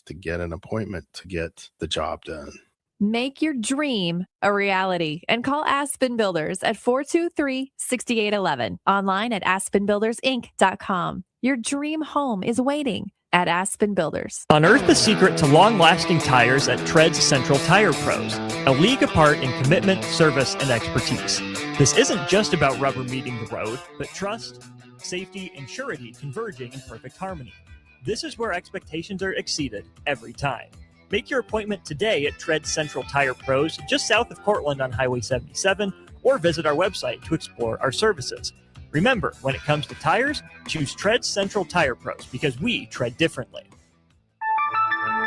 to get an appointment to get the job done. Make your dream a reality and call Aspen Builders at 423-6811. Online at aspenbuildersinc.com. Your dream home is waiting at Aspen Builders. Unearth the secret to long-lasting tires at Tread's Central Tire Pros, a league apart in commitment, service, and expertise. This isn't just about rubber meeting the road, but trust, safety, and surety converging in perfect harmony. This is where expectations are exceeded every time. Make your appointment today at Tread Central Tire Pros, just south of Cortland on Highway 77, or visit our website to explore our services. Remember, when it comes to tires, choose Tread Central Tire Pros because we tread differently.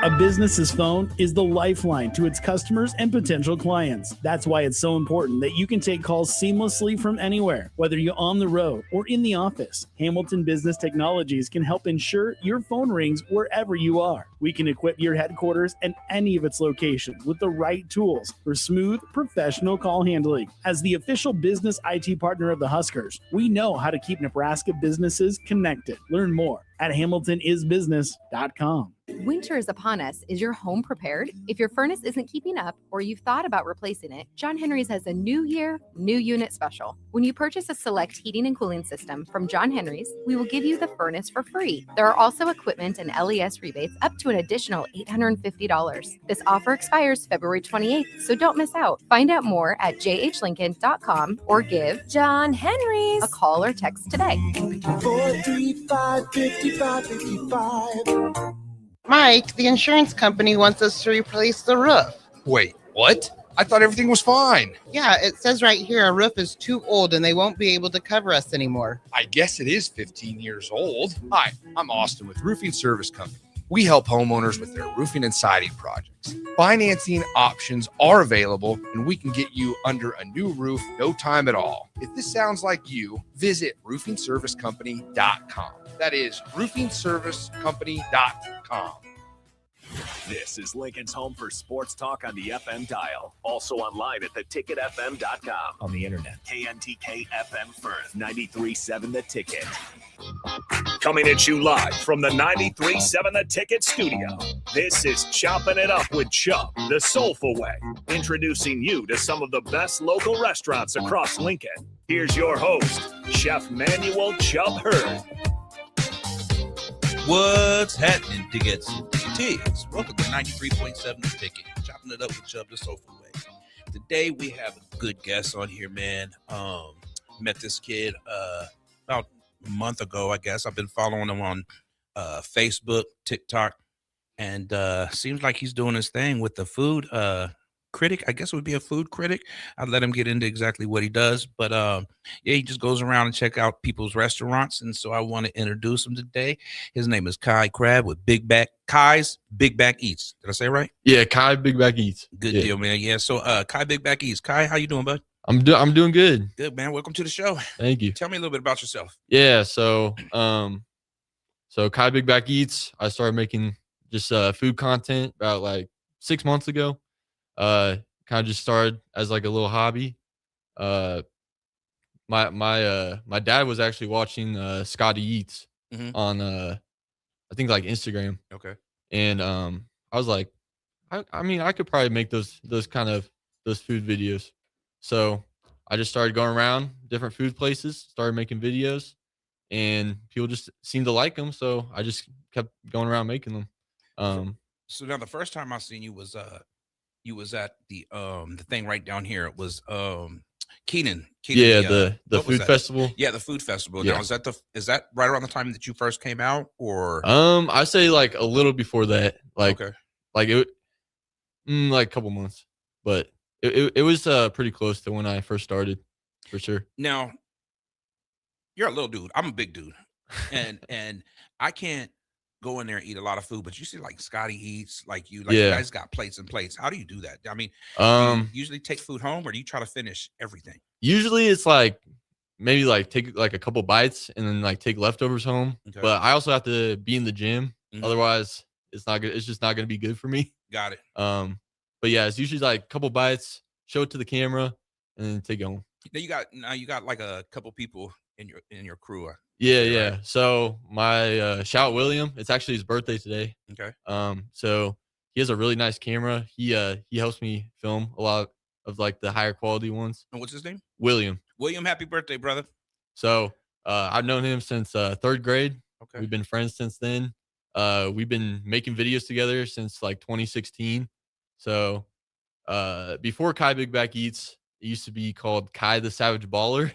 A business's phone is the lifeline to its customers and potential clients. That's why it's so important that you can take calls seamlessly from anywhere, whether you're on the road or in the office. Hamilton Business Technologies can help ensure your phone rings wherever you are. We can equip your headquarters and any of its locations with the right tools for smooth, professional call handling. As the official business IT partner of the Huskers, we know how to keep Nebraska businesses connected. Learn more at hamiltonisbusiness.com. Winter is upon us. Is your home prepared? If your furnace isn't keeping up or you've thought about replacing it, John Henry's has a new year, new unit special. When you purchase a select heating and cooling system from John Henry's, we will give you the furnace for free. There are also equipment and LES rebates up to an additional $850. This offer expires February 28th, so don't miss out. Find out more at jhlincoln.com or give John Henry's a call or text today. 435-5555. Mike, the insurance company wants us to replace the roof. Wait, what? I thought everything was fine. Yeah, it says right here our roof is too old and they won't be able to cover us anymore. I guess it is 15 years old. Hi, I'm Austin with Roofing Service Company. We help homeowners with their roofing and siding projects. Financing options are available, and we can get you under a new roof no time at all. If this sounds like you, visit roofingservicecompany.com. That is roofingservicecompany.com. This is Lincoln's home for sports talk on the FM dial. Also online at theticketfm.com. On the internet. KNTK FM Firth, 93.7 The Ticket. Coming at you live from the 93.7 The Ticket studio. This is Choppin' It Up with Chubb, the soulful way. Introducing you to some of the best local restaurants across Lincoln. Here's your host, Chef Manuel Chubb Hurd. What's happening, tickets? Ticketeers. Welcome to 93.7 The Ticket. Chopping it up with Chubb the Soulful Way. Today we have a good guest on here, man. Met this kid about a month ago, I guess. I've been following him on Facebook, TikTok, and seems like he's doing his thing with the food critic. I guess it would be a food critic. I'd let him get into exactly what he does, but yeah, he just goes around and check out people's restaurants, and so I want to introduce him today. His name is Kai Crab with Kai's Big Back Eats. Did I say it right? Yeah, Kai Big Back Eats. Good deal, man. Yeah, so Kai Big Back Eats. Kai, how you doing, bud? I'm doing good. Good, man. Welcome to the show. Thank you. Tell me a little bit about yourself. Yeah, so Kai Big Back Eats, I started making just food content about like 6 months ago. Kind of just started as like a little hobby. My dad was actually watching Scotty Eats on I think like Instagram. Okay. And I was like, I mean I could probably make those food videos. So I just started going around different food places, started making videos, and people just seemed to like them. So I just kept going around making them. So now the first time I seen you was at the thing right down here. It was Keenan. Yeah, the food festival. Yeah, the food festival. Yeah. Now is that right around the time that you first came out, or I say like a little before that. Like okay. like it like a couple months. But it was pretty close to when I first started, for sure. Now, you're a little dude. I'm a big dude. And I can't go in there and eat a lot of food, but you see like Scotty Eats, you guys got plates and plates. How do you do that? I mean, do you usually take food home, or do you try to finish everything? Usually it's like maybe like take like a couple bites and then like take leftovers home. Okay. But I also have to be in the gym. Mm-hmm. Otherwise it's not good. It's just not going to be good for me. Got it. But yeah, it's usually like a couple bites, show it to the camera, and then take it home. Now you got like a couple people in your crew. Yeah, Right? yeah. So my shout William, it's actually his birthday today. Okay. So he has a really nice camera. He helps me film a lot of like the higher quality ones. And what's his name? William. William, happy birthday, brother. So I've known him since 3rd grade. Okay. We've been friends since then. We've been making videos together since like 2016. So before Kai Big Back Eats, it used to be called Kai the Savage Baller.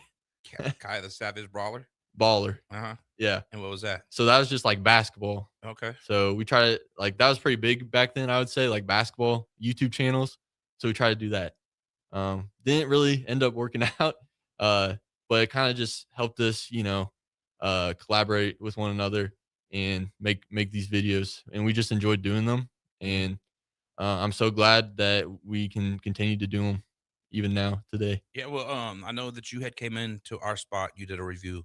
Kai the Savage Brawler. Baller. Uh-huh. Yeah. And what was that? So that was just like basketball. Okay. So we tried to like that was pretty big back then, I would say, like basketball YouTube channels. So we tried to do that. Didn't really end up working out. But it kind of just helped us, collaborate with one another and make these videos. And we just enjoyed doing them. And I'm so glad that we can continue to do them even now today. Yeah, well, I know that you had came into our spot, you did a review,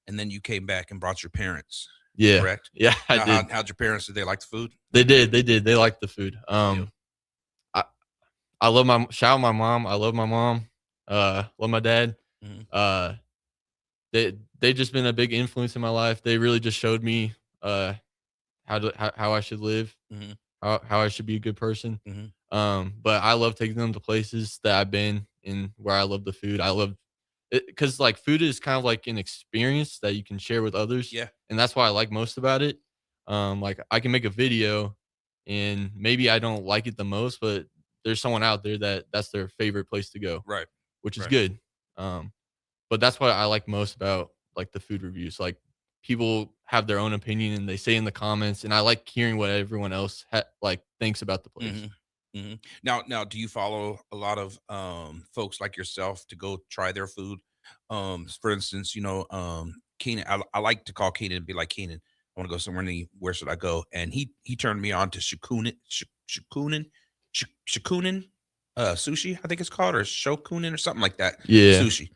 and then you came back and brought your parents. Yeah. Correct? Yeah, I Now, did. How'd your parents, did they like the food? They did. They liked the food. I love shout out my mom. I love my mom. Love my dad. Mhm. They just been a big influence in my life. They really just showed me how I should live, Mhm. how I should be a good person. Mhm. But I love taking them to places that I've been and where I love the food. I love it because like food is kind of like an experience that you can share with others. Yeah. And that's what I like most about it. Like I can make a video and maybe I don't like it the most, but there's someone out there that's their favorite place to go. Right. Which is Right. good. But that's what I like most about like the food reviews. Like people have their own opinion and they say in the comments, and I like hearing what everyone else thinks about the place. Mhm. Mhm. Now, do you follow a lot of folks like yourself to go try their food? For instance, Keenan. I like to call Keenan and be like, Keenan, I want to go somewhere new. Where should I go? And he turned me on to Shikunin, sushi, I think it's called, or Shokunin or something like that. Yeah. Sushi.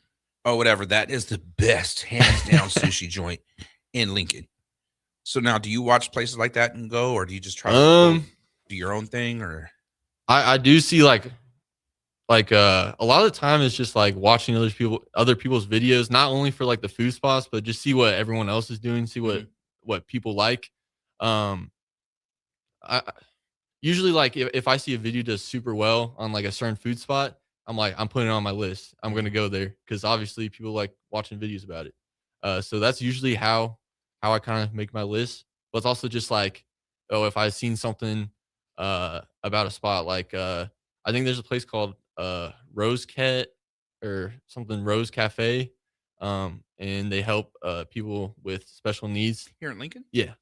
Or whatever. That is the best hands down sushi joint in Lincoln. So now, do you watch places like that and go, or do you just try to go do your own thing? Or I do see like a lot of the time it's just like watching other people's videos, not only for like the food spots, but just see what everyone else is doing, see what people like. I usually like if I see a video does super well on like a certain food spot, I'm putting it on my list. I'm gonna go there because obviously people like watching videos about it. So that's usually how I kind of make my list. But it's also just like, if I've seen something about a spot, like I think there's a place called Rose Cat or something Rose Cafe. And they help people with special needs. here in Lincoln? Yeah.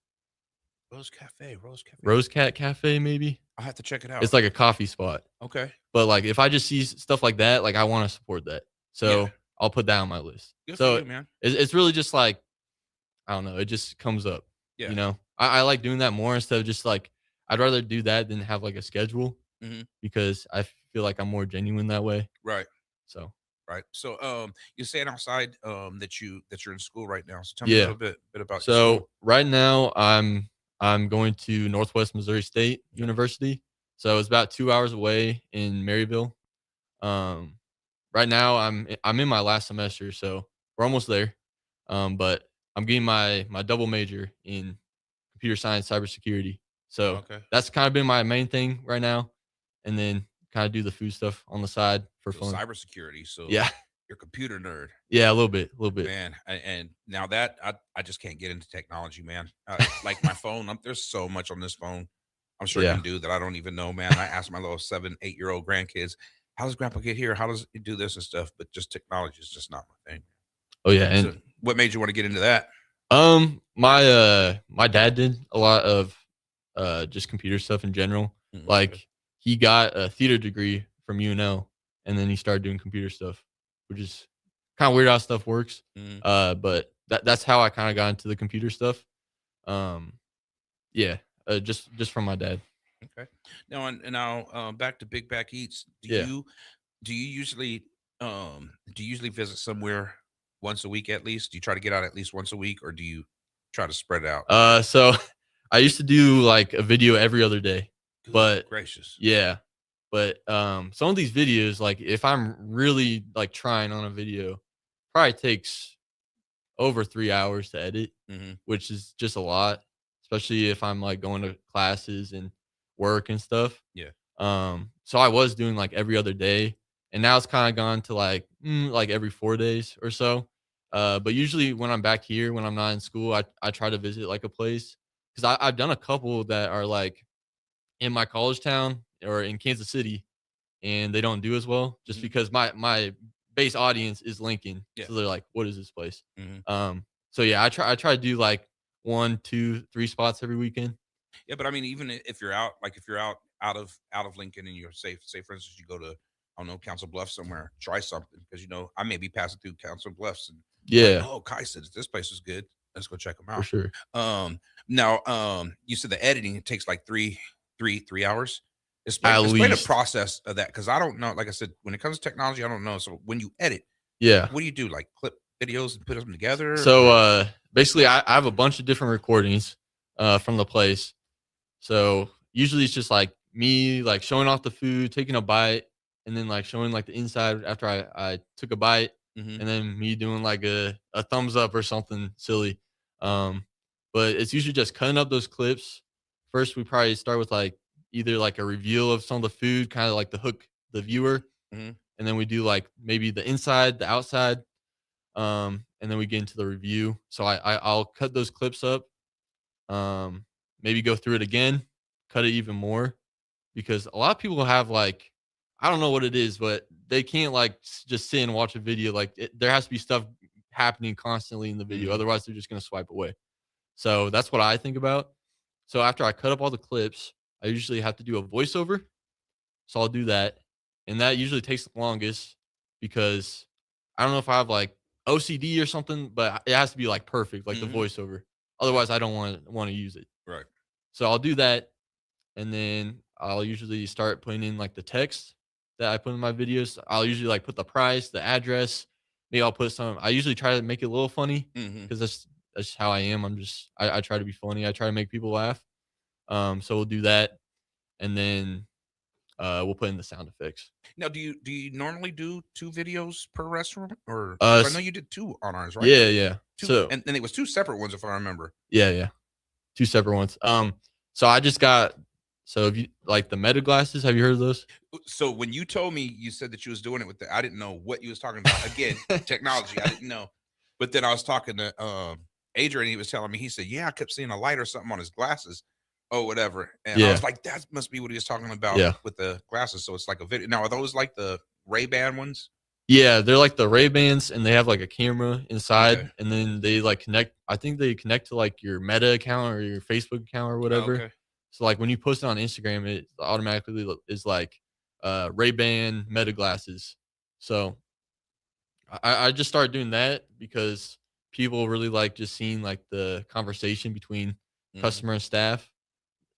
Rose Cafe. Rose Cat Cafe, maybe. I'll have to check it out. It's like a coffee spot. Okay. But like if I just see stuff like that, like I want to support that. So Yeah. I'll put that on my list. Good So for you, man. it's really just like, I don't know, it just comes up. Yeah. I like doing that more instead of just like, I'd rather do that than have like a schedule because I feel like I'm more genuine that way. Right. So Right. So you're saying outside that you're in school right now. So tell me a little bit about your So school. right now I'm going to Northwest Missouri State University. So it's about 2 hours away in Maryville. Right now I'm in my last semester, so we're almost there. But I'm getting my double major in computer science, cybersecurity. So Okay. that's kind of been my main thing right now. And then kind of do the food stuff on the side for So fun. cybersecurity. So Yeah. you're a computer nerd. Yeah, a little bit. Man, and now that I just can't get into technology, man. Like my phone, there's so much on this phone. I'm sure you Yeah. can do that. I don't even know, man. I asked my little 7, 8-year-old grandkids, how does grandpa get here? How does he do this and stuff? But just technology is just not my thing. Oh yeah. And So what made you want to get into that? my dad did a lot of just computer stuff in general. Mm, Like okay. he got a theater degree from UNL and then he started doing computer stuff, which is kind of weird how stuff works. Mm. But that's how I kind of got into the computer stuff. Yeah, just from my dad. Okay. Now back to Big Back Eats. Yeah. Do you usually visit somewhere once a week at least? Do you try to get out at least once a week, or do you try to spread it out? So I used to do like a video every other day, Good but gracious. yeah, but some of these videos, like if I'm really like trying on a video, probably takes over 3 hours to edit, Mm-hmm. which is just a lot, especially if I'm like going to classes and work and stuff. Yeah. So I was doing like every other day, and now it's kind of gone to like every 4 days or so. But usually when I'm back here, when I'm not in school, I try to visit like a place because I've done a couple that are like in my college town or in Kansas City, and they don't do as well just because my base audience is Lincoln. Yeah. So they're like, what is this place? Mm-hmm. So yeah, I try to do like 1, 2, 3 spots every weekend. Yeah, but I mean, even if you're out, like if you're out of Lincoln and you're safe, say for instance, you go to, I don't know, Council Bluffs somewhere, try something because I may be passing through Council Bluffs and like, Yeah, oh, Kai said this place is good. Let's go check them for out. sure. Now, you said the editing it takes like three hours. At Explain the least. process of that because I don't know. Like I said, when it comes to technology, I don't know. So when you edit, Yeah. what do you do? Like clip videos and put them together? So basically I have a bunch of different recordings from the place. So usually it's just like me like showing off the food, taking a bite, and then like showing like the inside after I took a bite, Mhm. and then me doing like a thumbs up or something silly. But it's usually just cutting up those clips. First we probably start with like either like a review of some of the food, kind of like the hook the viewer. Mhm. And then we do like maybe the inside, the outside, and then we get into the review. So I'll cut those clips up, maybe go through it again, cut it even more, because a lot of people have like, I don't know what it is, but they can't like just sit and watch a video. Like there has to be stuff happening constantly in the video, otherwise they're just gonna swipe away. So that's what I think about. So after I cut up all the clips, I usually have to do a voiceover. So I'll do that, and that usually takes the longest because I don't know if I have like OCD or something, but it has to be like perfect, like the voiceover. Otherwise, I don't want to use it. Right. So I'll do that, and then I'll usually start putting in like the text that I put in my videos. I'll usually like put the price, the address. Maybe I'll put some. I usually try to make it a little funny because that's how I am. I try to be funny. I try to make people laugh. So we'll do that, and then we'll put in the sound effects. Now, do you normally do 2 videos per restaurant, or Uh, 'cause I know you did 2 on ours, right? Yeah. 2, So and it was 2 separate ones, if I remember. yeah. 2 separate ones. So I just got so if you like the Meta glasses, have you heard of those? So when you told me, you said that you was doing it with I didn't know what you was talking about. Again, technology, I didn't know. But then I was talking to Adrian, he was telling me, he said, yeah, I kept seeing a light or something on his glasses. Oh, whatever. And I Yeah. was like, that must be what he was talking about Yeah. with the glasses. So it's like a video. Now, are those like the Ray-Ban ones? Yeah, they're like the Ray-Bans, and they have like a camera inside, Okay. and then they like connect. I think they connect to like your Meta account or your Facebook account or whatever. Okay. So like when you post it on Instagram, it automatically is like Ray-Ban Meta glasses. So I just started doing that because people really like just seeing like the conversation between customer and staff.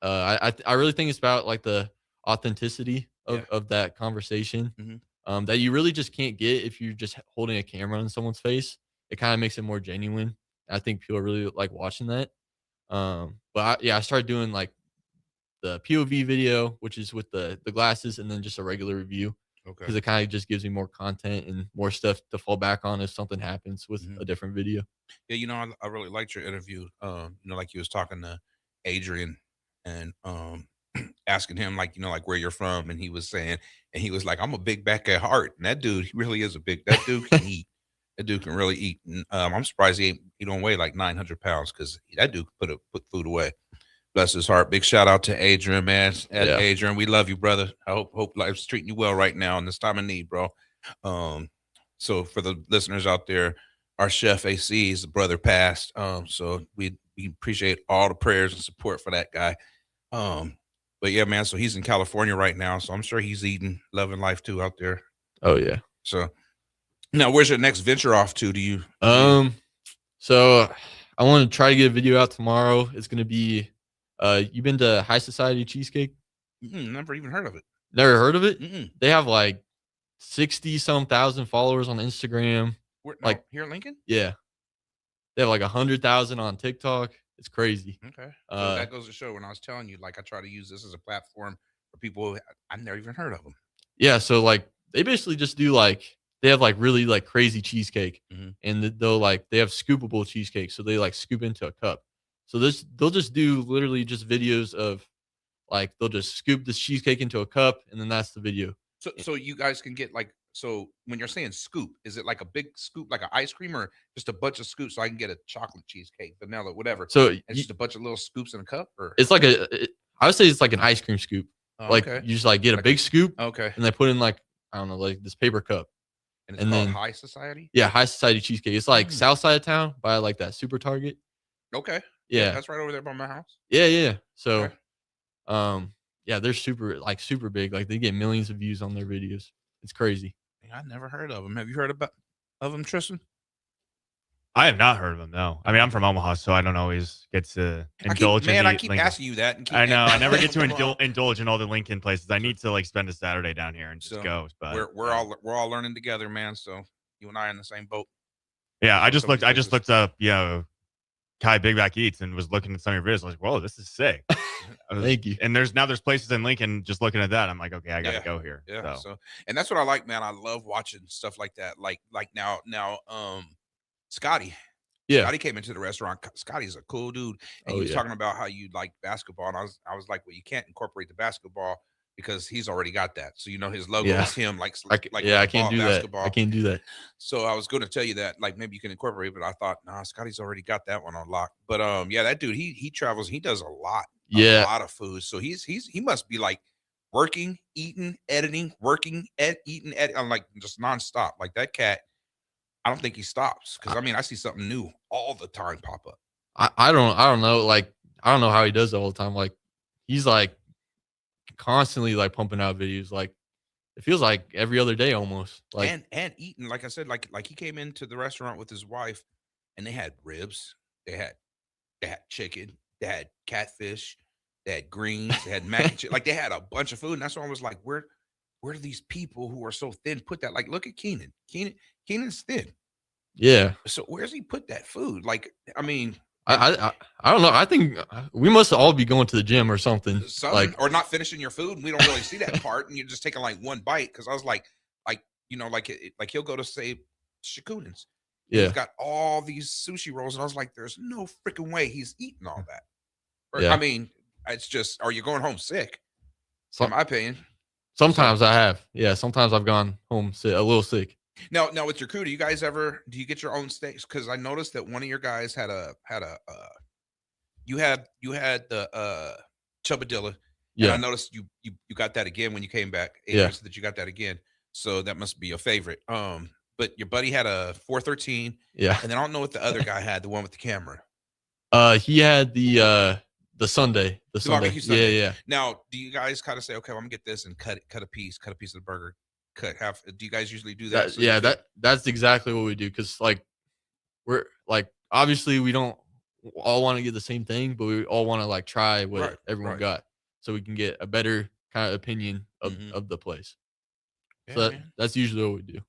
I really think it's about like the authenticity of that conversation that you really just can't get if you're just holding a camera in someone's face. It kind of makes it more genuine. I think people really like watching that. But I started doing like the POV video, which is with the glasses, and then just a regular review because Okay. it kind of just gives me more content and more stuff to fall back on if something happens with a different video. Yeah, I really liked your interview. Like you was talking to Adrian and asking him like where you're from, and he was saying, and he was like, I'm a big back at heart. And that dude, he really is that dude can eat. That dude can really eat. And, I'm surprised he don't weigh like 900 pounds because that dude could put food away. Bless his heart. Big shout out to Adrian, man. Yeah. Adrian, we love you, brother. I hope life's treating you well right now in this time of need, bro. So for the listeners out there, our chef AC, his brother passed. So we appreciate all the prayers and support for that guy. But yeah, man. So he's in California right now, so I'm sure he's eating, loving life too out there. Oh yeah. So now, where's your next venture off to? Do you? So I want to try to get a video out tomorrow. It's gonna be, you been to High Society Cheesecake? Never even heard of it. Never heard of it? Mm-mm. They have like 60-some thousand followers on Instagram. Like here in Lincoln? Yeah, they have like 100,000 on TikTok. It's crazy. Okay. So that goes to show when I was telling you, like I try to use this as a platform for people who I've never even heard of them. Yeah, so like they basically just do like they have like really like crazy cheesecake, Mhm. and they have scoopable cheesecake, so they like scoop into a cup. So they'll just do literally just videos of like they'll just scoop this cheesecake into a cup, and then that's the video. So you guys can get like, so when you're saying scoop, is it like a big scoop, like an ice cream, or just a bunch of scoops so I can get a chocolate cheesecake, vanilla, whatever? So It's just a bunch of little scoops in a cup, or it's like I would say it's like an ice cream scoop. Oh, Like okay. you just like get a big scoop, Okay. and they put in like I don't know, like this paper cup. And it's And called then- High Society. Yeah, High Society cheesecake. It's like south side of town by like that Super Target. Okay. Yeah, That's right over there by my house. yeah. So, Okay. yeah, they're super big. Like they get millions of views on their videos. It's crazy. I never heard of them. Have you heard of them, Tristan? I have not heard of them. No, I mean I'm from Omaha, so I don't always get to indulge. I in the keep Lincoln. asking you that. And I know I never get to indulge in all the Lincoln places. I need to like spend a Saturday down here and just So, go. But we're all learning together, man. So you and I are in the same boat. yeah, I just some of looked. these I just places. looked up, Kai Big Back Eats and was looking at some of your videos. I was like, whoa, this is sick. Thank you. And there's places in Lincoln. Just looking at that, I'm like, okay, I gotta Yeah. go here. Yeah. So. So, and that's what I like, man. I love watching stuff like that. Like now, Scotty. Yeah. Scotty came into the restaurant. Scotty's a cool dude, and Oh, he was yeah. talking about how you like basketball, and I was like, well, you can't incorporate the basketball because he's already got that. So his logo Yeah. is him, like I with can't do that. basketball. I can't do that. So I was going to tell you that, like, maybe you can incorporate, but I thought, nah, Scotty's already got that one on lock. But yeah, that dude, he travels, he does a lot of food. So he must be like working, eating, editing, working, eating, I'm like just nonstop. Like that cat, I don't think he stops, because I mean I see something new all the time pop up. I don't know. Like I don't know how he does it all the time. Like he's like constantly like pumping out videos. Like it feels like every other day almost. Like And eating, like I said, like he came into the restaurant with his wife, and they had ribs, they had chicken, they had catfish, they had greens, they had mac and cheese. Like they had a bunch of food, and that's why I was like, where do these people who are so thin put that? Like, look at Keenan. Keenan's thin. yeah. So where's he put that food? Like, I mean, I don't know. I think we must all be going to the gym or something. Like or not finishing your food, and we don't really see that part, and you're just taking like one bite. Because I was like he'll go to say Shakunins. yeah. He's got all these sushi rolls, and I was like, there's no freaking way he's eating all that. Or, Yeah. I mean, it's just, are you going home sick? So- in my opinion. Sometimes I have. Yeah. Sometimes I've gone home sick, a little sick. Now with your crew, do you get your own steaks? Because I noticed that one of your guys had you had the Chubbadilla. Yeah. And I noticed you got that again when you came back. Yeah. Said that you got that again. So that must be your favorite. But your buddy had a 413, Yeah. and then I don't know what the other guy had, the one with the camera. He had the Sunday. The Sunday. barbecue Sunday. Yeah. Now, do you guys kind of say, okay, well, I'm gonna get this and cut a piece of the burger, cut half? Do you guys usually do that? That's exactly what we do. Cause like we're like obviously we don't all want to get the same thing, but we all want to like try what Right, everyone right. got, so we can get a better kind of opinion of, Mhm. of the place. Yeah, So man. that's usually what we do.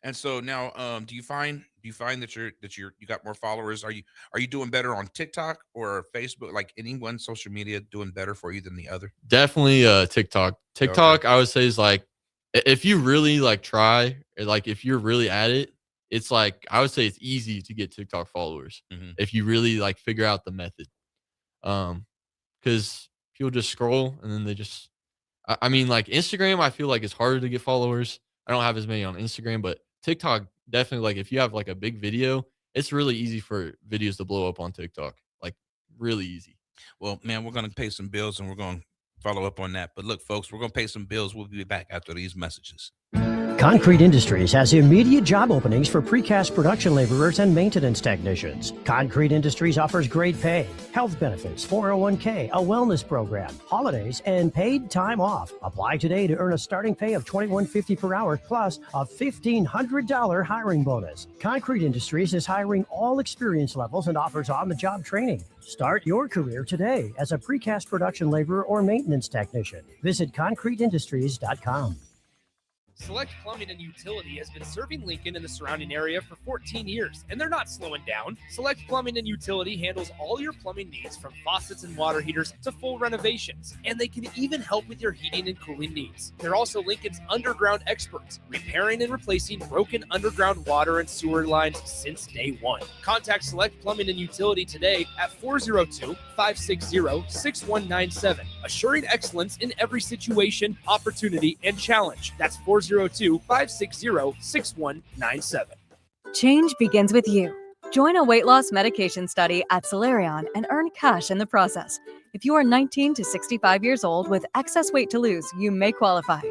And so now, do you find that you got more followers? Are you doing better on TikTok or Facebook? Like any one social media doing better for you than the other? Definitely TikTok. TikTok, I would say, is like if you really like try, or like if you're really at it, it's like I would say it's easy to get TikTok followers Mhm. if you really like figure out the method. Because people just scroll and then they just I mean like Instagram, I feel like it's harder to get followers. I don't have as many on Instagram, but TikTok definitely, like if you have like a big video, it's really easy for videos to blow up on TikTok. Like really easy. Well, man, we're gonna pay some bills and we're gonna follow up on that. But look, folks, we're gonna pay some bills. We'll be back after these messages. Concrete Industries has immediate job openings for precast production laborers and maintenance technicians. Concrete Industries offers great pay, health benefits, 401k, a wellness program, holidays, and paid time off. Apply today to earn a starting pay of $21.50 per hour plus a $1,500 hiring bonus. Concrete Industries is hiring all experience levels and offers on-the-job training. Start your career today as a precast production laborer or maintenance technician. Visit concreteindustries.com. Select Plumbing and Utility has been serving Lincoln and the surrounding area for 14 years, and they're not slowing down. Select Plumbing and Utility handles all your plumbing needs from faucets and water heaters to full renovations, and they can even help with your heating and cooling needs. They're also Lincoln's underground experts, repairing and replacing broken underground water and sewer lines since day one. Contact Select Plumbing and Utility today at 402-560-6197, assuring excellence in every situation, opportunity, and challenge. That's 402-560-6197. Change begins with you. Join a weight loss medication study at Solarion and earn cash in the process. If you are 19 to 65 years old with excess weight to lose, you may qualify.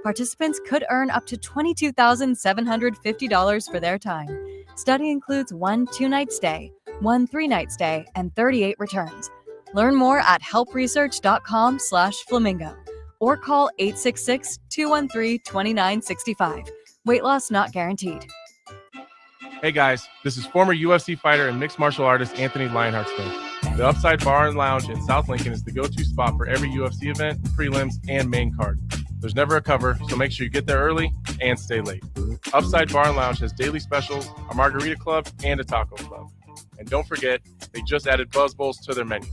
Participants could earn up to $22,750 for their time. Study includes 1 2-night stay, 1 3-night stay, and 38 returns. Learn more at helpresearch.com/flamingo or call 866-213-2965. Weight loss not guaranteed. Hey guys, this is former UFC fighter and mixed martial artist Anthony Lionheart Smith. The Upside Bar and Lounge in South Lincoln is the go-to spot for every UFC event, prelims, and main card. There's never a cover, so make sure you get there early and stay late. Upside Bar and Lounge has daily specials, a margarita club, and a taco club. And don't forget, they just added Buzz Bowls to their menu.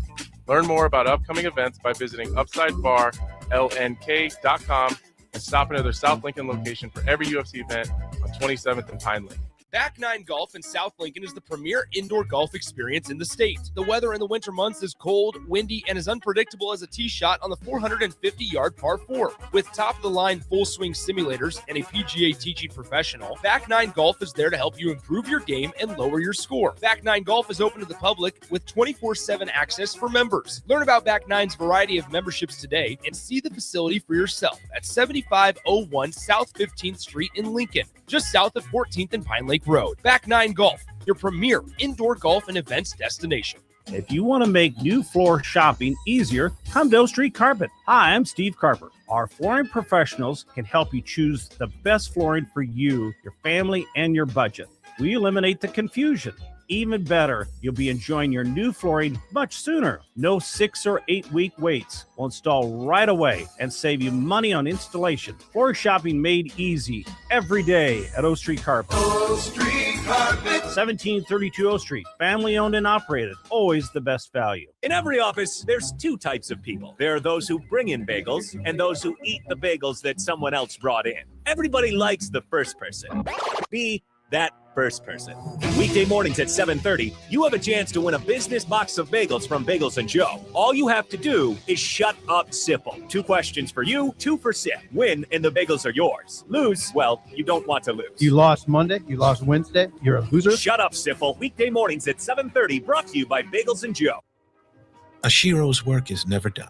Learn more about upcoming events by visiting UpsideBarLNK.com and stop into their South Lincoln location for every UFC event on 27th and Pine Lake. Back Nine Golf in South Lincoln is the premier indoor golf experience in the state. The weather in the winter months is cold, windy, and as unpredictable as a tee shot on the 450-yard par 4. With top-of-the-line full-swing simulators and a PGA teaching professional, Back Nine Golf is there to help you improve your game and lower your score. Back Nine Golf is open to the public with 24/7 access for members. Learn about Back Nine's variety of memberships today and see the facility for yourself at 7501 South 15th Street in Lincoln, just south of 14th and Pine Lake Road. Back Nine Golf, your premier indoor golf and events destination. If you want to make new floor shopping easier, come to O Street Carpet. Hi, I'm Steve Carper. Our flooring professionals can help you choose the best flooring for you, your family, and your budget. We eliminate the confusion. Even better, you'll be enjoying your new flooring much sooner. No 6 or 8 week waits. We'll install right away and save you money on installation. Floor shopping made easy every day at O Street Carpet. O Street Carpet. 1732 O Street. Family owned and operated. Always the best value. In every office, there's two types of people. There are those who bring in bagels and those who eat the bagels that someone else brought in. Everybody likes the first person. Be that first person. Weekday mornings at 7:30, you have a chance to win a business box of bagels from Bagels & Joe. All you have to do is shut up, Sipple. 2 questions for you, 2 for Sip. Win, and the bagels are yours. Lose, well, you don't want to lose. You lost Monday, you lost Wednesday, you're a loser. Shut up, Sipple. Weekday mornings at 7:30, brought to you by Bagels & Joe. Ashiro's work is never done.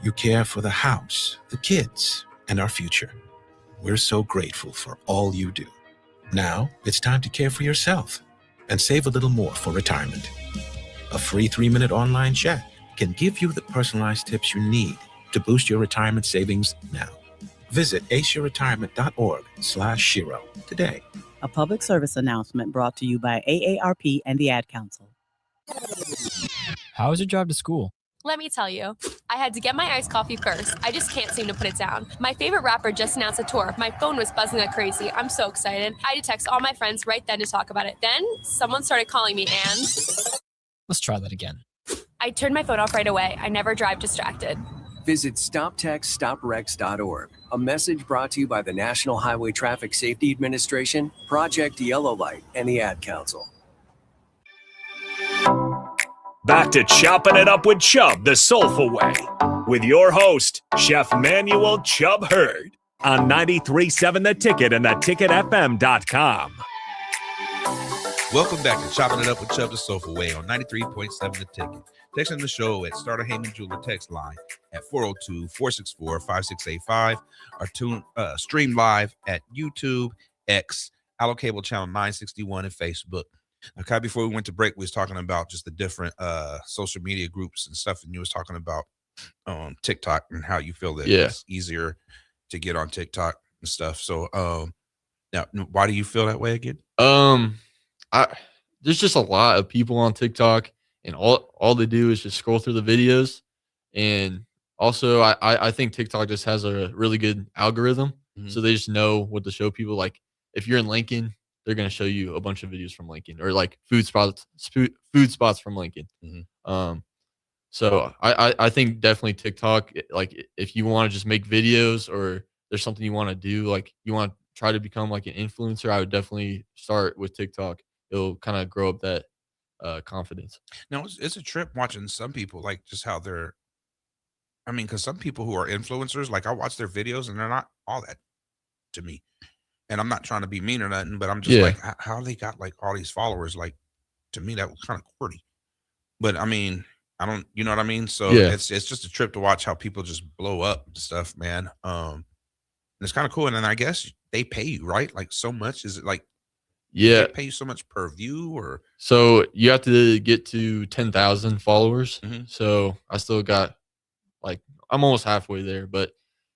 You care for the house, the kids, and our future. We're so grateful for all you do. Now, it's time to care for yourself and save a little more for retirement. A free 3-minute online chat can give you the personalized tips you need to boost your retirement savings now. Visit aceyourretirement.org/Shiro today. A public service announcement brought to you by AARP and the Ad Council. How is your drive to school? Let me tell you, I had to get my iced coffee first. I just can't seem to put it down. My favorite rapper just announced a tour. My phone was buzzing like crazy. I'm so excited. I had to text all my friends right then to talk about it. Then someone started calling me and... Let's try that again. I turned my phone off right away. I never drive distracted. Visit StopTextStopWrecks.org. A message brought to you by the National Highway Traffic Safety Administration, Project Yellow Light, and the Ad Council. Back to Chopping It Up with Chubb the Soulful Way, with your host, Chef Manuel Chubb Hurd, on 93.7 The Ticket and theticketfm.com. Welcome back to Chopping It Up with Chubb the Soulful Way on 93.7 The Ticket. Text in the show at Starter Heyman Jeweler text line at 402-464-5685 or stream live at YouTube, X, Allo Cable Channel 961, and Facebook. Okay, before we went to break, we was talking about just the different social media groups and stuff, and you was talking about TikTok and how you feel that it's easier to get on TikTok and stuff. So now, why do you feel that way again? There's just a lot of people on TikTok, and all they do is just scroll through the videos. And also, I think TikTok just has a really good algorithm. So they just know what to show people. Like if you're in Lincoln, they're going to show you a bunch of videos from Lincoln, or like food spots from Lincoln. So I think definitely TikTok, like if you want to just make videos or there's something you want to do, like you want to try to become like an influencer, I would definitely start with TikTok. It'll kind of grow up that confidence. Now it's a trip watching some people, like just how they're. I mean, because some people who are influencers, like I watch their videos and they're not all that to me. And I'm not trying to be mean or nothing, but I'm just like, how they got like all these followers? Like to me, that was kind of corny. But I mean, I don't, you know what I mean? So it's just a trip to watch how people just blow up and stuff, man. And it's kind of cool. And then I guess they pay you, right? Like so much. Is it like they pay you so much per view, or so you have to get to 10,000 followers. So I still got like I'm almost halfway there, but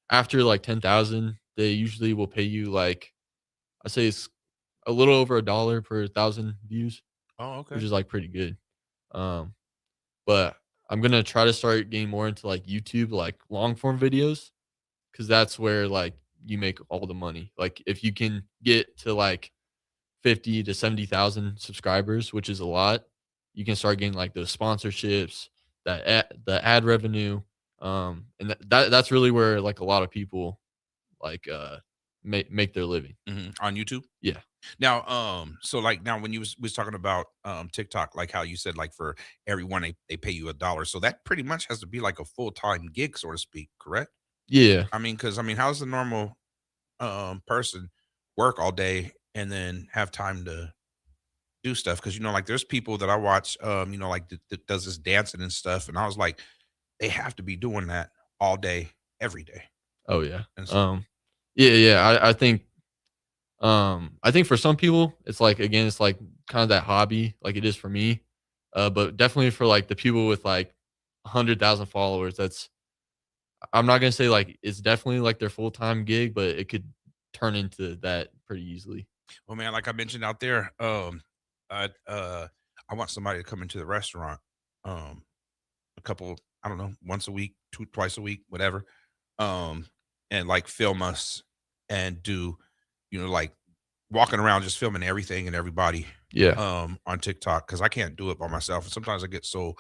after like 10,000, they usually will pay you like I say it's a little over $1 per 1,000 views. Oh, okay. Which is like pretty good. But I'm gonna try to start getting more into like YouTube, like long form videos, because that's where like you make all the money. Like if you can get to like 50 to 70,000 subscribers, which is a lot, you can start getting like those sponsorships, the ad revenue, and that's really where like a lot of people like make their living on YouTube. Yeah. Now, so like now when you was talking about TikTok, like how you said like for everyone they pay you $1, so that pretty much has to be like a full-time gig, so to speak, correct? Yeah. I mean, because I mean, how's the normal person work all day and then have time to do stuff? Because you know, like there's people that I watch, you know, like that does this dancing and stuff, and I was like, they have to be doing that all day, every day. Oh yeah. And so, I think for some people it's like, again, it's like kind of that hobby like it is for me, but definitely for like the people with like 100,000 followers, I'm not gonna say like it's definitely like their full-time gig, but it could turn into that pretty easily. well, man, like I mentioned out there, I want somebody to come into the restaurant, a couple, I don't know, once a week, twice a week, whatever, and like film us and do, you know, like walking around just filming everything and everybody on TikTok, because I can't do it by myself. And sometimes I get so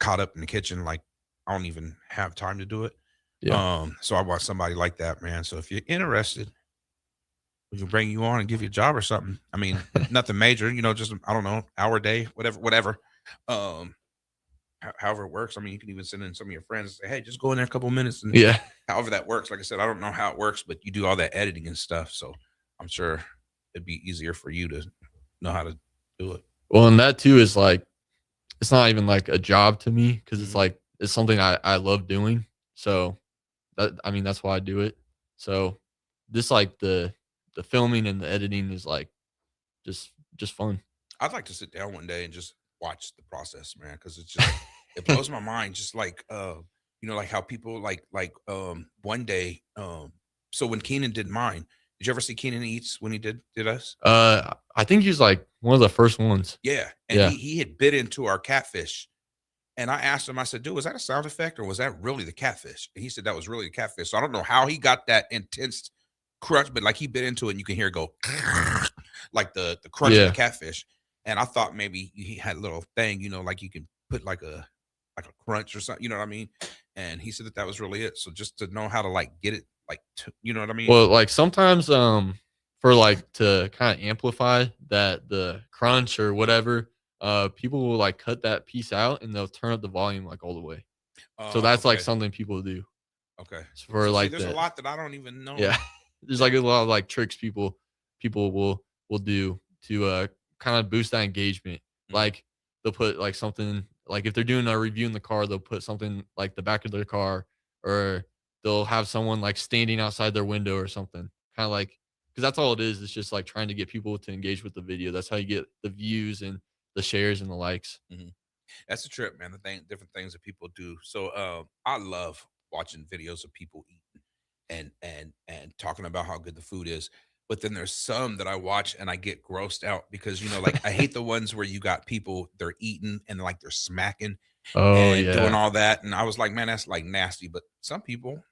caught up in the kitchen, like I don't even have time to do it. So I want somebody like that, man. So if you're interested, we can bring you on and give you a job or something. I mean, nothing major, you know, just, I don't know, hour a day, whatever. However it works. I mean, you can even send in some of your friends and say, hey, just go in there a couple of minutes. And however that works. Like I said, I don't know how it works, but you do all that editing and stuff. So I'm sure it'd be easier for you to know how to do it. Well, and that too is like, it's not even like a job to me, because it's like, it's something I love doing. So I mean, that's why I do it. So this, like the filming and the editing is like just fun. I'd like to sit down one day and just watch the process, man, because it's just it blows my mind. Just like you know, like how people like one day, so when Keenan did mine, did you ever see Keenan Eats when he did us? I think he was like one of the first ones. Yeah. And he had bit into our catfish. And I asked him, I said, dude, was that a sound effect or was that really the catfish? And he said that was really the catfish. So I don't know how he got that intense crunch, but like he bit into it and you can hear it go like the crunch of the catfish. And I thought maybe he had a little thing, you know, like you can put like a crunch or something, you know what I mean? And he said that was really it. So just to know how to like get it, like, you know what I mean? Well, like sometimes for like to kind of amplify that the crunch or whatever, people will like cut that piece out and they'll turn up the volume like all the way. So that's like something people do. Okay. For like there's a lot that I don't even know. Yeah. There's like a lot of like tricks people will do to kind of boost that engagement. Like they'll put like something, like if they're doing a review in the car, they'll put something like the back of their car, or they'll have someone like standing outside their window or something, kind of like, because that's all it is. It's just like trying to get people to engage with the video. That's how you get the views and the shares and the likes. That's a trip, man. Different things that people do. So I love watching videos of people eating and talking about how good the food is. But then there's some that I watch and I get grossed out because, you know, like I hate the ones where you got people, they're eating and like they're smacking and doing all that. And I was like, man, that's like nasty. But some people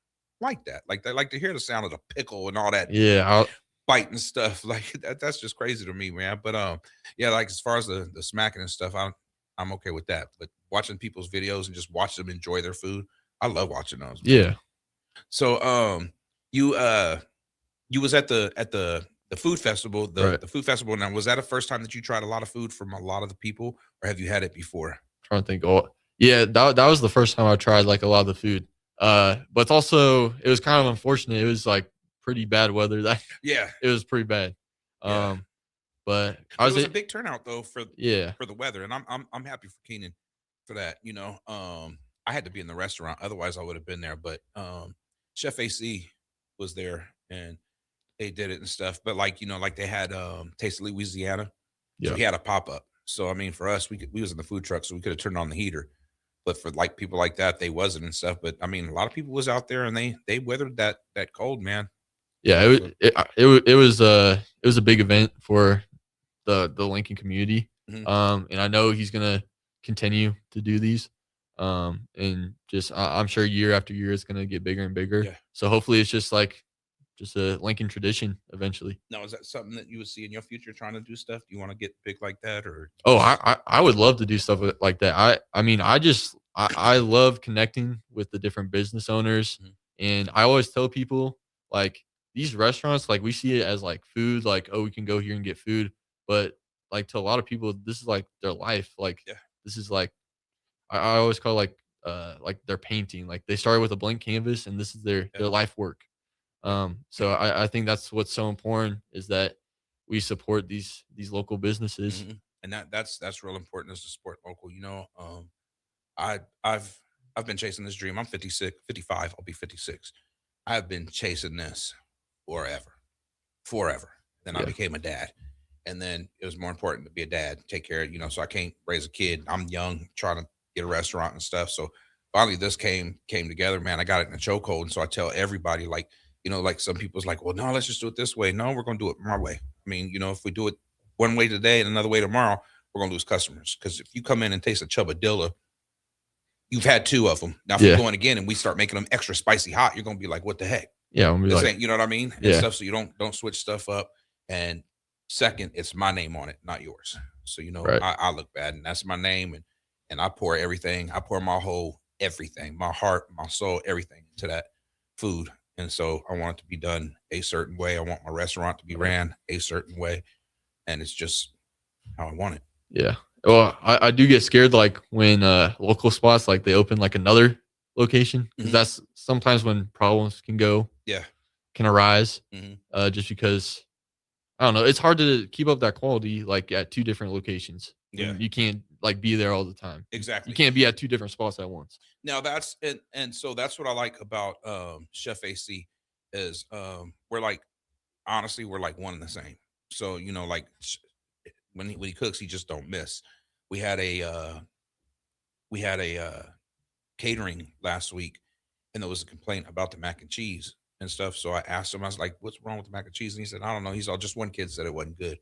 like that. Like they like to hear the sound of the pickle and all that Yeah, biting stuff. Like that's just crazy to me, man. But yeah, like as far as the smacking and stuff, I'm okay with that. But watching people's videos and just watch them enjoy their food, I love watching those. Man. yeah. So you you was at the food festival, Right. the food festival. Now, was that the first time that you tried a lot of food from a lot of the people, or have you had it before? Trying to think. Oh, yeah, that was the first time I tried like a lot of the food. But it's also it was kind of unfortunate. It was like pretty bad weather. That Yeah. it was pretty bad. Yeah. But It was a big turnout though for yeah. the weather, and I'm happy for Keenan for that. You know, I had to be in the restaurant, otherwise I would have been there. But Chef AC was there, and they did it and stuff. But like like they had Taste of Louisiana, so Yeah. he had a pop up. So I mean, for us, we was in the food truck, so we could have turned on the heater. But for like people like that, they wasn't and stuff. But I mean, a lot of people was out there, and they weathered that cold, man. Yeah, it was a big event for the Lincoln community. Mhm. And I know he's gonna continue to do these. And just I'm sure year after year it's gonna get bigger and bigger. Yeah. So hopefully it's just a Lincoln tradition eventually. Now, is that something that you would see in your future trying to do stuff? Do you want to get big like that, or Oh, I would love to do stuff like that. I mean, I love connecting with the different business owners, and I always tell people like these restaurants, like we see it as like food, like oh we can go here and get food, but like to a lot of people this is like their life. Like this is like I always call like their painting. Like they started with a blank canvas, and this is their life work. So I think that's what's so important is that we support these local businesses. And that's real important is to support local. I've been chasing this dream. I'm 56, 55. I'll be 56. I've been chasing this forever. Then I Yeah. became a dad, and then it was more important to be a dad, take care of so I can't raise a kid. I'm young, trying to get a restaurant and stuff. So finally, this came together, man. I got it in a chokehold, and so I tell everybody, like like some people's like, well, no, let's just do it this way. No, we're gonna do it my way. I mean, if we do it one way today and another way tomorrow, we're gonna lose customers. Because if you come in and taste a Chubbadilla, you've had two of them. Now, if Yeah. we go in again and we start making them extra spicy hot, you're gonna be like, what the heck? Yeah, I'm gonna be This like- ain't, you know what I mean? And Yeah. stuff. So you don't switch stuff up. And second, it's my name on it, not yours. So Right. I look bad, and that's my name, and I pour everything. I pour my whole everything, my heart, my soul, everything into that food. And so I want it to be done a certain way. I want my restaurant to be ran a certain way, and it's just how I want it. Yeah. Well, I do get scared like when local spots like they open like another location because that's sometimes when problems Yeah. can arise. Mhm. Just because I don't know, it's hard to keep up that quality like at two different locations. Yeah. And you can't like be there all the time. Exactly. You can't be at two different spots at once. Now that's and so that's what I like about Chef AC is we're like honestly we're like one and the same. So like when he cooks he just don't miss. We had a catering last week, and there was a complaint about the mac and cheese and stuff. So I asked him, I was like, "What's wrong with the mac and cheese?" And he said, "I don't know." He's all just one kid said it wasn't good.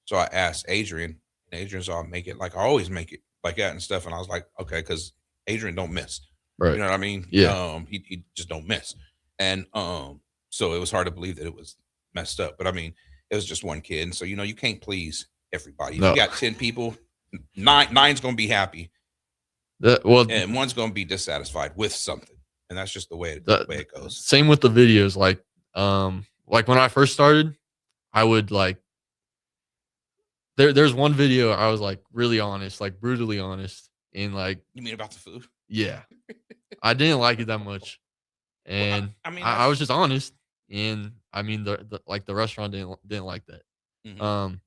So I asked Adrian, and Adrian's all make it like I always make it like that and stuff. And I was like, okay, because Adrian don't miss. Right. You know what I mean? Yeah. He just don't miss. And so it was hard to believe that it was messed up. But I mean, it was just one kid. And so you can't please everybody. If No. you got 10 people, nine's gonna be happy. Well, And one's gonna be dissatisfied with something. And that's just the way it goes. Same with the videos. Like when I first started, I would like there's one video I was like really honest, like brutally honest, and like You mean about the food? yeah, I didn't like it that much, and I mean, I was just honest, and I mean the restaurant didn't like that. Mhm.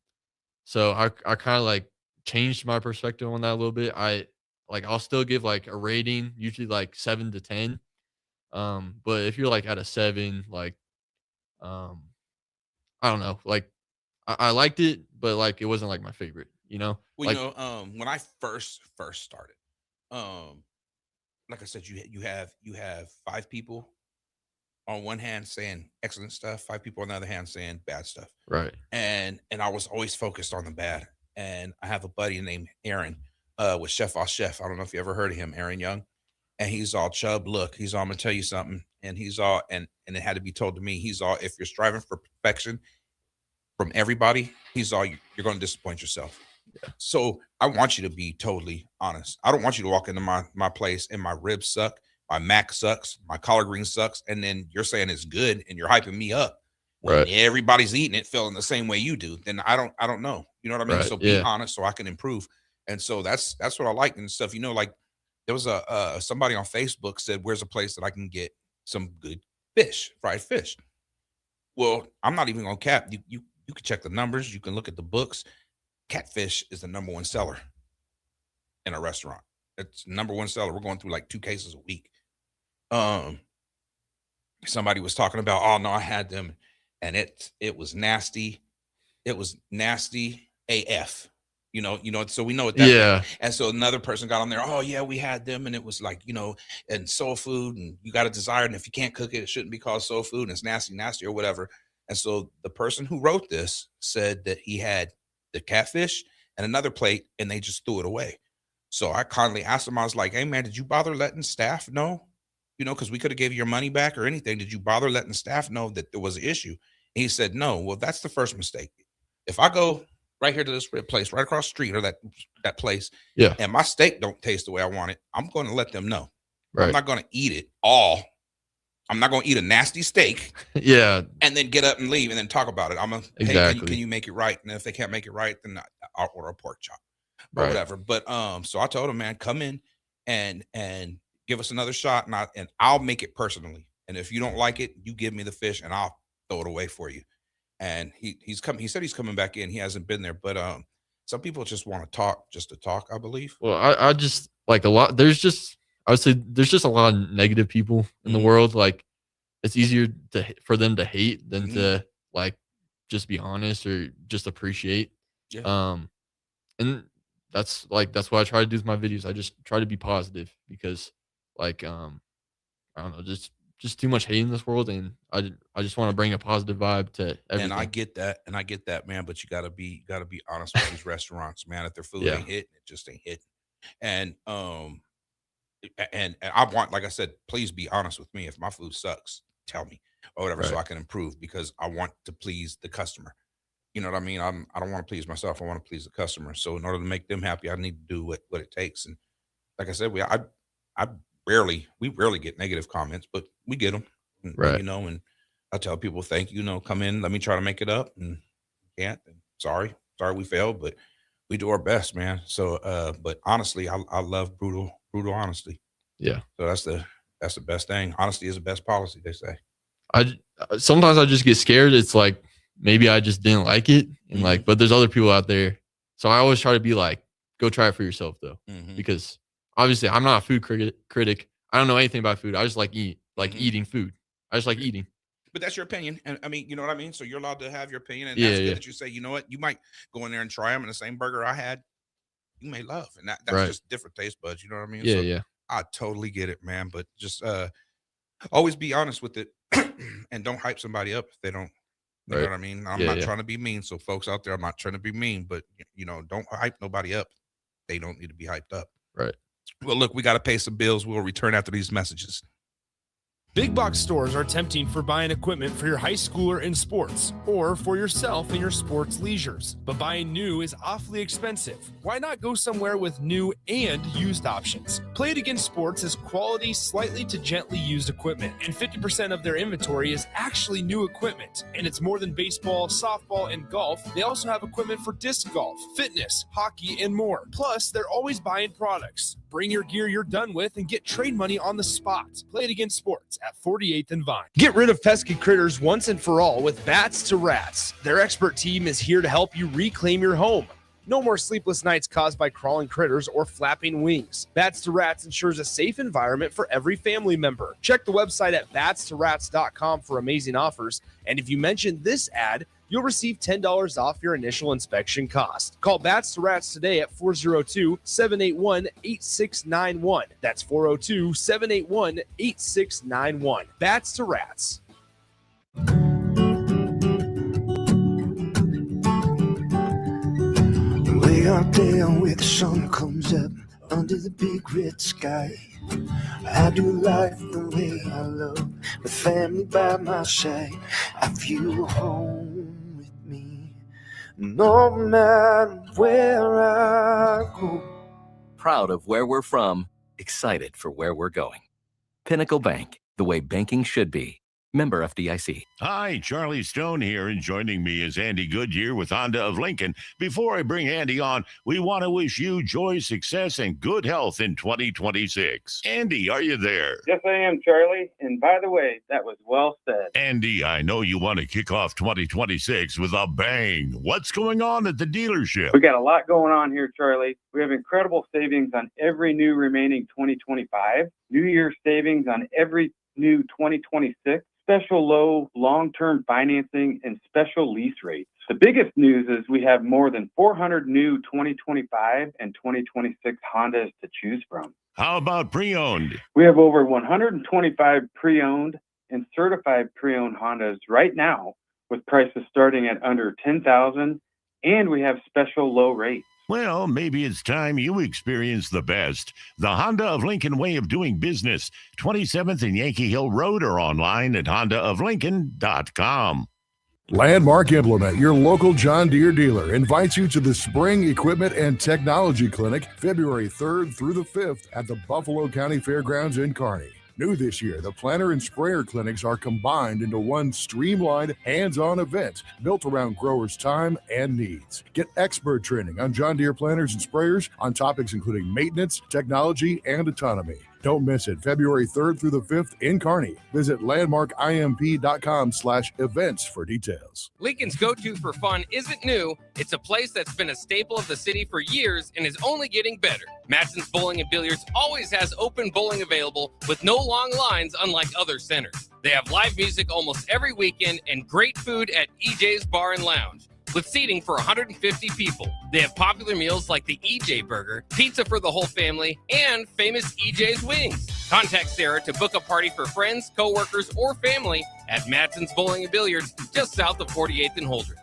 So I kind of like changed my perspective on that a little bit. I'll still give like a rating, usually like 7 to 10. But if you're like at a 7, like I don't know, like I liked it, but like it wasn't like my favorite, Well, Like when I first started, like I said, you have 5 people on one hand saying excellent stuff, 5 people on the other hand saying bad stuff. right. And I was always focused on the bad. And I have a buddy named Aaron with Chef Off Chef. I don't know if you ever heard of him, Aaron Young. And he's all, Chubb, look, he's all, I'm gonna tell you something. And he's all, and it had to be told to me, he's all, if you're striving for perfection from everybody, he's all, you're going to disappoint yourself. So I want you to be totally honest. I don't want you to walk into my place and my ribs suck, my mac sucks, my collard green sucks, and then you're saying it's good and you're hyping me up when Right. everybody's eating it feeling the same way you do. Then I don't know. You know what I mean? Right, So be yeah. honest so I can improve. And so that's what I like and stuff. You know, like there was a somebody on Facebook said, where's a place that I can get some good fish, fried fish? Well, I'm not even gonna cap. You can check the numbers, you can look at the books. Catfish is the number one seller in a restaurant. It's number one seller. We're going through like 2 cases a week. Somebody was talking about, oh no, I had them and it was nasty. It was nasty AF. You know, so we know what that Yeah. means. And so another person got on there, oh yeah, we had them, and it was like, and soul food, and you got a desire, and if you can't cook it, it shouldn't be called soul food, and it's nasty or whatever. And so the person who wrote this said that he had the catfish and another plate, and they just threw it away. So I kindly asked him, I was like, hey man, did you bother letting staff know? Because we could have gave you your money back or anything. Did you bother letting staff know that there was an issue? And he said, no. Well, that's the first mistake. If I go right here to this place right across the street or that place, Yeah. and my steak don't taste the way I want it, I'm going to let them know. Right. I'm not going to eat it all. I'm not going to eat a nasty steak. Yeah. And then get up and leave and then talk about it. I'm going to, hey, Exactly. can you make it right? And if they can't make it right, then I'll order a pork chop or Right. whatever. But so I told him, man, come in and give us another shot, and I'll make it personally. And if you don't like it, you give me the fish and I'll throw it away for you. And he's come. He said he's coming back in. He hasn't been there, but some people just want to talk just to talk, I believe. Well, I just like a lot. I would say there's just a lot of negative people in the world. Like it's easier for them to hate than to like just be honest or just appreciate. Yeah. And that's what I try to do with my videos. I just try to be positive because like I don't know, just too much hate in this world, and I just want to bring a positive vibe to everything. And I get that, man. But you gotta be honest with these restaurants, man. If their food ain't hitting, it just ain't hitting. And and I want, like I said, please be honest with me. If my food sucks, tell me or whatever, so Right. I can improve because I want to please the customer. You know what I mean? I don't want to please myself. I want to please the customer. So in order to make them happy, I need to do what it takes. And like I said, we rarely get negative comments, but we get them. Right. And I tell people, thank you. Come in, let me try to make it up, and can't. And sorry we failed, but we do our best, man. So, but honestly, I love brutal honesty. Yeah. So that's the best thing. Honesty is the best policy, they say. Sometimes I just get scared. It's like maybe I just didn't like it, and like, but there's other people out there. So I always try to be like, go try it for yourself though, because obviously I'm not a food critic. I don't know anything about food. I just like eating food. I just like eating. But that's your opinion. And I mean, you know what I mean? So you're allowed to have your opinion. And Yeah, that's good yeah. that you say, you know what, you might go in there and try them, and the same burger I had, you may love. And that's Right. just different taste buds. You know what I mean? Yeah, So yeah. I totally get it, man. But just always be honest with it and don't hype somebody up if they don't. You know Right. what I mean? I'm Yeah, not yeah. trying to be mean. So folks out there, I'm not trying to be mean, but don't hype nobody up. They don't need to be hyped up. Right. Well, look, we got to pay some bills. We'll return after these messages. Big box stores are tempting for buying equipment for your high schooler in sports or for yourself in your sports leisures. But buying new is awfully expensive. Why not go somewhere with new and used options? Play It Again Sports has quality, slightly to gently used equipment, and 50% of their inventory is actually new equipment. And it's more than baseball, softball, and golf. They also have equipment for disc golf, fitness, hockey, and more. Plus, they're always buying products. Bring your gear you're done with and get trade money on the spot. Play It Again Sports at 48th and Vine. Get rid of pesky critters once and for all with Bats to Rats. Their expert team is here to help you reclaim your home. No more sleepless nights caused by crawling critters or flapping wings. Bats to Rats ensures a safe environment for every family member. Check the website at batstorats.com for amazing offers. And if you mention this ad, you'll receive $10 off your initial inspection cost. Call Bats to Rats today at 402-781-8691. That's 402-781-8691. Bats to Rats. Way out there where the sun comes up under the big red sky, I do life the way I love, with family by my side. I feel home with me, no matter where I go. Proud of where we're from, excited for where we're going. Pinnacle Bank, the way banking should be. Member FDIC. Hi, Charlie Stone here, and joining me is Andy Goodyear with Honda of Lincoln. Before I bring Andy on, we want to wish you joy, success, and good health in 2026. Andy, are you there? Yes, I am, Charlie. And by the way, that was well said. Andy, I know you want to kick off 2026 with a bang. What's going on at the dealership? We got a lot going on here, Charlie. We have incredible savings on every new remaining 2025, New Year's savings on every new 2026, special low long-term financing, and special lease rates. The biggest news is we have more than 400 new 2025 and 2026 Hondas to choose from. How about pre-owned? We have over 125 pre-owned and certified pre-owned Hondas right now, with prices starting at under $10,000, and we have special low rates. Well, maybe it's time you experience the best. The Honda of Lincoln way of doing business. 27th and Yankee Hill Road, or online at hondaoflincoln.com. Landmark Implement, your local John Deere dealer, invites you to the Spring Equipment and Technology Clinic, February 3rd through the 5th at the Buffalo County Fairgrounds in Kearney. New this year, the planter and sprayer clinics are combined into one streamlined, hands-on event built around growers' time and needs. Get expert training on John Deere planters and sprayers on topics including maintenance, technology, and autonomy. Don't miss it. February 3rd through the 5th in Kearney. Visit landmarkimp.com/events for details. Lincoln's go-to for fun isn't new. It's a place that's been a staple of the city for years and is only getting better. Matson's Bowling and Billiards always has open bowling available with no long lines, unlike other centers. They have live music almost every weekend and great food at EJ's Bar and Lounge, with seating for 150 people. They have popular meals like the EJ Burger, pizza for the whole family, and famous EJ's Wings. Contact Sarah to book a party for friends, coworkers, or family at Matson's Bowling and Billiards, just south of 48th and Holdridge.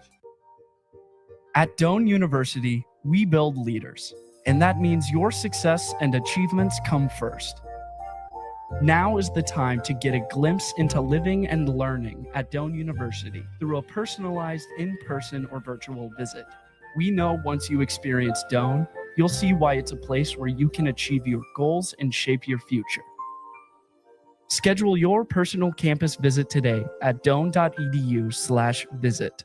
At Doane University, we build leaders, and that means your success and achievements come first. Now is the time to get a glimpse into living and learning at Doane University through a personalized in-person or virtual visit. We know once you experience Doane, you'll see why it's a place where you can achieve your goals and shape your future. Schedule your personal campus visit today at doane.edu/visit.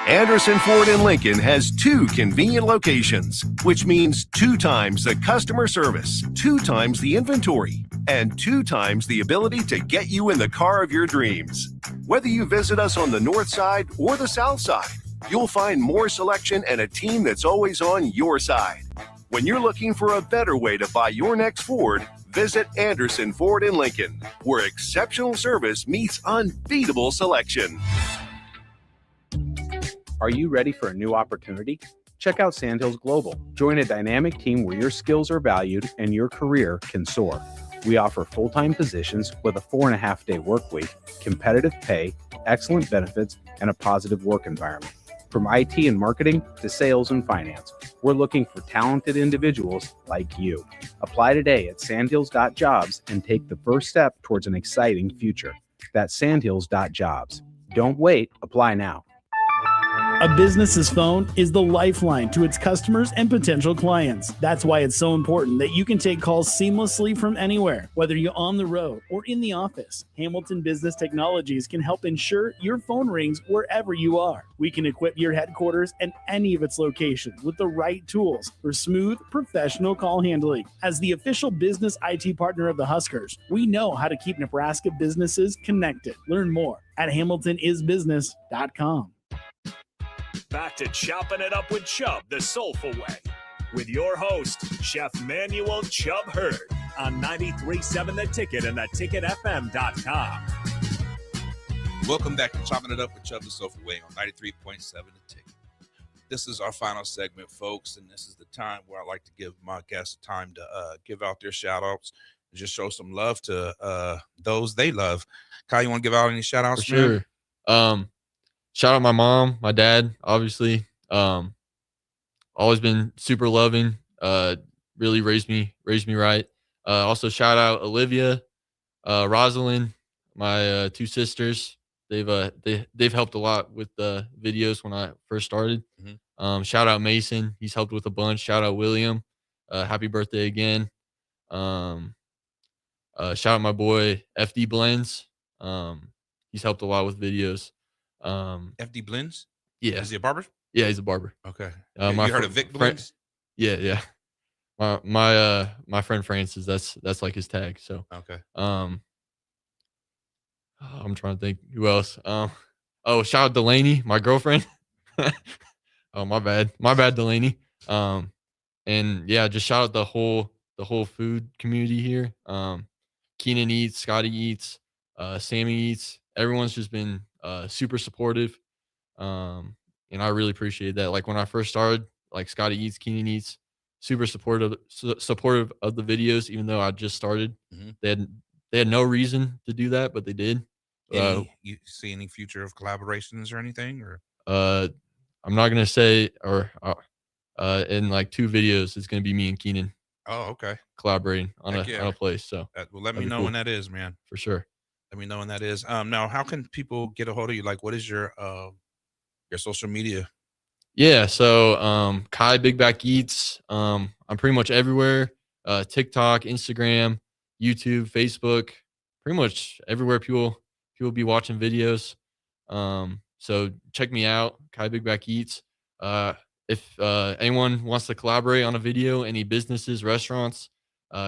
Anderson Ford in Lincoln has 2 convenient locations, which means 2 times the customer service, 2 times the inventory, and 2 times the ability to get you in the car of your dreams. Whether you visit us on the north side or the south side, you'll find more selection and a team that's always on your side. When you're looking for a better way to buy your next Ford, visit Anderson Ford in Lincoln, where exceptional service meets unbeatable selection. Are you ready for a new opportunity? Check out Sandhills Global. Join a dynamic team where your skills are valued and your career can soar. We offer full-time positions with a 4.5-day work week, competitive pay, excellent benefits, and a positive work environment. From IT and marketing to sales and finance, we're looking for talented individuals like you. Apply today at sandhills.jobs and take the first step towards an exciting future. That's sandhills.jobs. Don't wait, apply now. A business's phone is the lifeline to its customers and potential clients. That's why it's so important that you can take calls seamlessly from anywhere, whether you're on the road or in the office. Hamilton Business Technologies can help ensure your phone rings wherever you are. We can equip your headquarters and any of its locations with the right tools for smooth, professional call handling. As the official business IT partner of the Huskers, we know how to keep Nebraska businesses connected. Learn more at hamiltonisbusiness.com. Back to Chopping It Up with Chubb, the soulful way, with your host, Chef Manuel Chubb Hurd, on 93.7 The Ticket and theticketfm.com. Welcome back to Chopping It Up with Chubb, the soulful way, on 93.7 The Ticket. This is our final segment, folks, and this is the time where I like to give my guests time to give out their shout-outs and just show some love to those they love. Kyle, you want to give out any shout-outs? For sure. Shout out my mom, my dad, obviously. Always been super loving. Really raised me right. Also shout out Olivia, Rosalind, my 2 sisters. They've helped a lot with the videos when I first started. Shout out Mason, he's helped with a bunch. Shout out William, happy birthday again. Um, Shout out my boy FD Blends. He's helped a lot with videos. FD Blends? Yeah. Is he a barber? Yeah, he's a barber. Okay. My You heard of Vic friend, Blends? yeah. My friend Francis, that's like his tag. So Okay. I'm trying to think who else. Oh, shout out Delaney, my girlfriend. Oh, my bad, Delaney. And yeah, just shout out the whole food community here. Keenan Eats, Scotty Eats, Sammy Eats. Everyone's just been super supportive. And I really appreciate that. Like when I first started, like Scotty Eats, Keenan Eats, super supportive of the videos, even though I just started. They had no reason to do that, but they did. You see any future of collaborations or anything? Or I'm not gonna say, or in like 2 videos, it's gonna be me and Keenan. Oh, okay. Collaborating on Heck yeah. a place. So well, let me that'd be know cool. when that is, man. For sure. Let me know when that is. Now, how can people get a hold of you? Like, what is your social media? Yeah, so Kai Big Back Eats. I'm pretty much everywhere. TikTok, Instagram, YouTube, Facebook, pretty much everywhere people be watching videos. So check me out, Kai Big Back Eats. If anyone wants to collaborate on a video, any businesses, restaurants,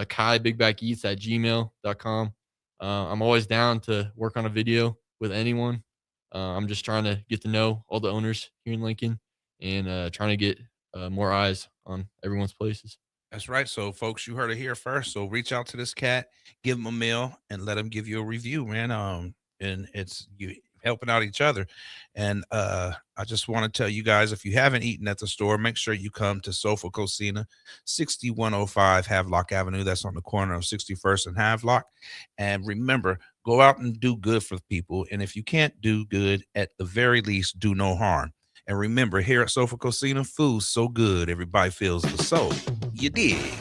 Kai Big Back Eats at gmail.com. I'm always down to work on a video with anyone. I'm just trying to get to know all the owners here in Lincoln and trying to get more eyes on everyone's places. That's right. So, folks, you heard it here first. So, reach out to this cat, give him a meal, and let him give you a review, man. And it's you helping out each other. And I just want to tell you guys, if you haven't eaten at the store, make sure you come to Sofa Cocina, 6105 Havelock Avenue. That's on the corner of 61st and Havelock. And remember, go out and do good for people. And if you can't do good, at the very least, do no harm. And remember, here at Sofa Cocina, food's so good, everybody feels the soul. You dig?